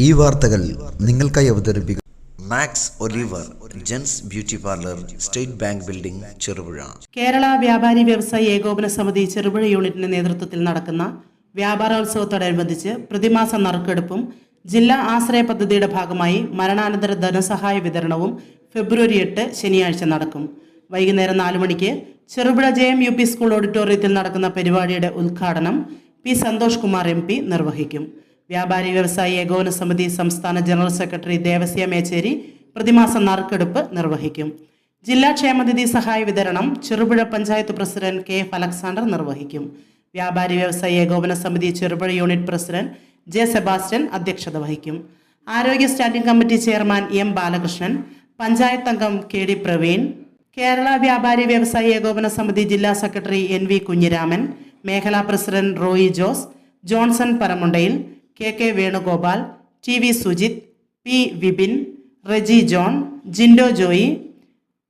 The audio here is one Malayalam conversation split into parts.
ഈ വാർത്തകൾ നിങ്ങൾക്കായി അവതരിപ്പിക്കും Max Oliver gents beauty parlour, state bank building, Cherupuzha. Kerala Vyapari Vyavasayi ഏകോപന സമിതി ചെറുപുഴ യൂണിറ്റിന്റെ നേതൃത്വത്തിൽ നടക്കുന്ന വ്യാപാരോത്സവത്തോടനുബന്ധിച്ച് പ്രതിമാസ നറുക്കെടുപ്പും ജില്ലാ ആശ്രയ പദ്ധതിയുടെ ഭാഗമായി മരണാനന്തര ധനസഹായ വിതരണവും ഫെബ്രുവരി 8 ശനിയാഴ്ച നടക്കും. വൈകുന്നേരം 4 മണിക്ക് ചെറുപുഴ JMUP സ്കൂൾ ഓഡിറ്റോറിയത്തിൽ നടക്കുന്ന പരിപാടിയുടെ ഉദ്ഘാടനം പി സന്തോഷ് കുമാർ MP നിർവഹിക്കും. വ്യാപാരി വ്യവസായി ഏകോപന സമിതി സംസ്ഥാന ജനറൽ സെക്രട്ടറി ദേവസ്യ മേച്ചേരി പ്രതിമാസ നറുക്കെടുപ്പ് നിർവഹിക്കും. ജില്ലാ ക്ഷേമനിധി സഹായ വിതരണം Cherupuzha panchayat president KF Alexander നിർവഹിക്കും. വ്യാപാരി വ്യവസായി ഏകോപന സമിതി Cherupuzha unit president J Sebastian അധ്യക്ഷത വഹിക്കും. ആരോഗ്യ standing committee chairman M Balakrishnan, panchayat അംഗം KD പ്രവീൺ, കേരള വ്യാപാരി വ്യവസായി ഏകോപന സമിതി ജില്ലാ സെക്രട്ടറി NV കുഞ്ഞിരാമൻ, മേഖലാ president Roy Jose, Johnson Paramundayil, KK Venugopal, TV Sujith, P Vipin, Reji John, Jindo Joy,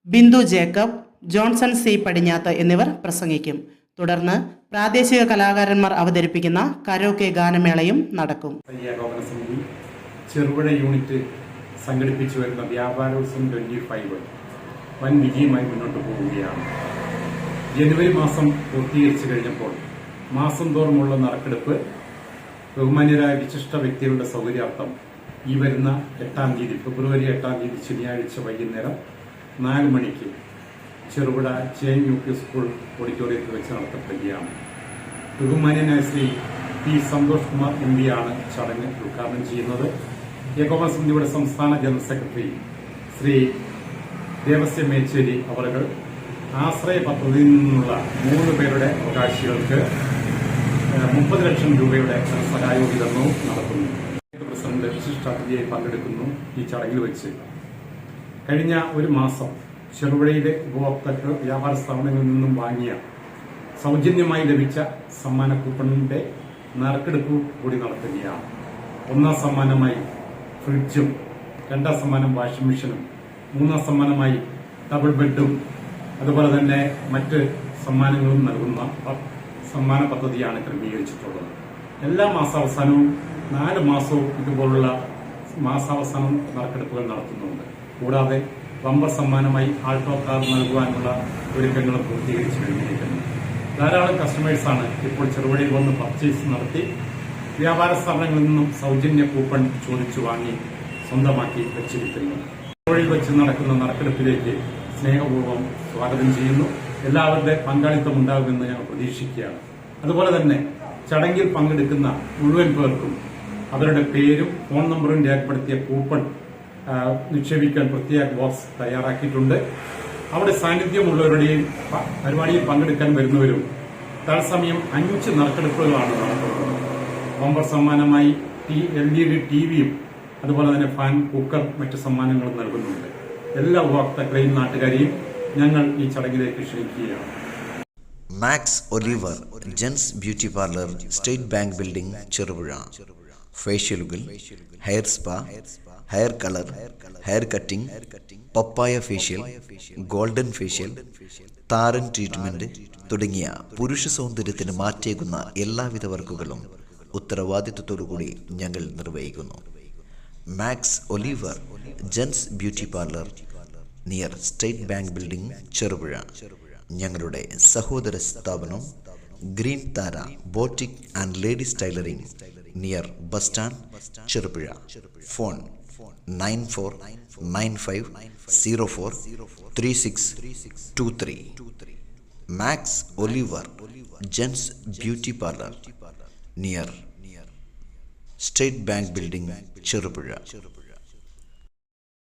Bindu Jacob, Johnson C Padinjath എന്നിവർ പ്രസംഗിക്കും. തുടർന്ന് പ്രാദേശിക കലാകാരന്മാർ അവതരിപ്പിക്കുന്ന കരോക്കെ ഗാനമേളയും നടക്കും. ചെറുപുഴ യൂണിറ്റ് സംഘടിപ്പിച്ചു വരുന്ന വ്യാപാരോത്സവം 25 വൻ വിജയമായി മുന്നോട്ട് പോവുകയാണ്. ജനുവരി മാസം പൂർത്തീകരിച്ചു കഴിഞ്ഞപ്പോൾ മാസം തോറുമുള്ള നറുക്കെടുപ്പ് ബഹുമാന്യരായ വിശിഷ്ട വ്യക്തികളുടെ സൗകര്യാർത്ഥം ഈ വരുന്ന 8-ാം തീയതി ഫെബ്രുവരി 8-ാം തീയതി ശനിയാഴ്ച വൈകുന്നേരം 4 മണിക്ക് ചെറുപുഴ JMUP സ്കൂൾ ഓഡിറ്റോറിയത്തിൽ വെച്ച് നടത്തപ്പെടുകയാണ്. ബഹുമാന്യനായ ശ്രീ പി സന്തോഷ് കുമാർ MP ആണ് ചടങ്ങ് ഉദ്ഘാടനം ചെയ്യുന്നത്. ഏകോപന സമിതിയുടെ സംസ്ഥാന ജനറൽ സെക്രട്ടറി ശ്രീ ദേവസ്യ മേച്ചേരി അവர்கள் ആശ്രയ പദ്ധതിയിൽ നിന്നുള്ള 3 പേരുടെ അവകാശികൾക്ക് 30 ലക്ഷം രൂപയുടെ സഹായ വിതരണവും നടത്തുന്നു. പ്രസിഡന്റ് വിശിഷ്ടാതിഥിയായി പങ്കെടുക്കുന്നു. ഈ ചടങ്ങിൽ വെച്ച് കഴിഞ്ഞ ഒരു മാസം ചെറുപുഴയിലെ ഉപഭോക്താക്കൾ വ്യാപാര സ്ഥാപനങ്ങളിൽ നിന്നും വാങ്ങിയ സൗജന്യമായി ലഭിച്ച സമ്മാന കൂപ്പണിന്റെ നറുക്കെടുപ്പ് കൂടി നടത്തുകയാണ്. 1-ാം സമ്മാനമായി ഫ്രിഡ്ജും, 2-ാം സമ്മാനം വാഷിംഗ് മെഷീനും, 3-ാം സമ്മാനമായി ഡബിൾ ബെഡും അതുപോലെ തന്നെ മറ്റ് സമ്മാനങ്ങളും നൽകുന്ന സമ്മാന പദ്ധതിയാണ് ക്രമീകരിച്ചിട്ടുള്ളത്. എല്ലാ മാസാവസാനവും 4 മാസവും ഇതുപോലുള്ള മാസാവസാനം നറുക്കെടുപ്പുകൾ നടത്തുന്നുണ്ട്. കൂടാതെ ബമ്പർ സമ്മാനമായി ആൾട്ടോ കാർ നൽകുവാനുള്ള ഒരുക്കങ്ങളും പൂർത്തീകരിച്ചു കഴിഞ്ഞിരിക്കുന്നു. ധാരാളം കസ്റ്റമേഴ്സാണ് ഇപ്പോൾ ചെറുപുഴയിൽ വന്ന് പർച്ചേസ് നടത്തി വ്യാപാര സ്ഥാപനങ്ങളിൽ നിന്നും സൗജന്യ കൂപ്പൺ ചോദിച്ചു വാങ്ങി സ്വന്തമാക്കി വെച്ചിരിക്കുന്നത്. ചെറുപുഴയിൽ വെച്ച് നടക്കുന്ന നറുക്കെടുപ്പിലേക്ക് സ്നേഹപൂർവ്വം സ്വാഗതം ചെയ്യുന്നു. എല്ലാവരുടെ പങ്കാളിത്തം ഉണ്ടാകുമെന്ന് ഞങ്ങൾ പ്രതീക്ഷിക്കുകയാണ്. അതുപോലെ തന്നെ ചടങ്ങിൽ പങ്കെടുക്കുന്ന മുഴുവൻ പേർക്കും അവരുടെ പേരും ഫോൺ നമ്പറും രേഖപ്പെടുത്തിയ കൂപ്പൺ നിക്ഷേപിക്കാൻ പ്രത്യേക ബോക്സ് തയ്യാറാക്കിയിട്ടുണ്ട്. അവിടെ സാന്നിധ്യമുള്ളവരുടെയും പരിപാടിയിൽ പങ്കെടുക്കാൻ വരുന്നവരും തത്സമയം 5 നറുക്കെടുപ്പുകളാണ് നടത്തുന്നത്. ബമ്പർ സമ്മാനമായി LED TVയും അതുപോലെ തന്നെ ഫാൻ, കുക്കർ, മറ്റ് സമ്മാനങ്ങളും നൽകുന്നുണ്ട്. എല്ലാ ഉപഭോക്താക്കളെയും നാട്ടുകാരെയും ഞങ്ങൾ ഈ ചടങ്ങിലേക്ക് ക്ഷണിക്കുകയാണ്. Max Oliver gents beauty parlour, state bank building, Cherupuzha. ഫേഷ്യലുകൾ, hair spa, hair colour, hair cutting, papaya facial, golden facial, താരൻ ട്രീറ്റ്മെന്റ് തുടങ്ങിയ പുരുഷ സൗന്ദര്യത്തിന് മാറ്റേകുന്ന എല്ലാവിധ വർക്കുകളും ഉത്തരവാദിത്വത്തോടുകൂടി ഞങ്ങൾ നിർവഹിക്കുന്നു. Max Oliver gents beauty parlour, near state bank building, Cherupuzha. ഞങ്ങളുടെ സഹോദര സ്ഥാപനം green Tara boutique and ladies tailoring, near bus stand, Cherupuzha. Phone 9495043623. Max Oliver gents beauty parlour, near state bank building, Cherupuzha.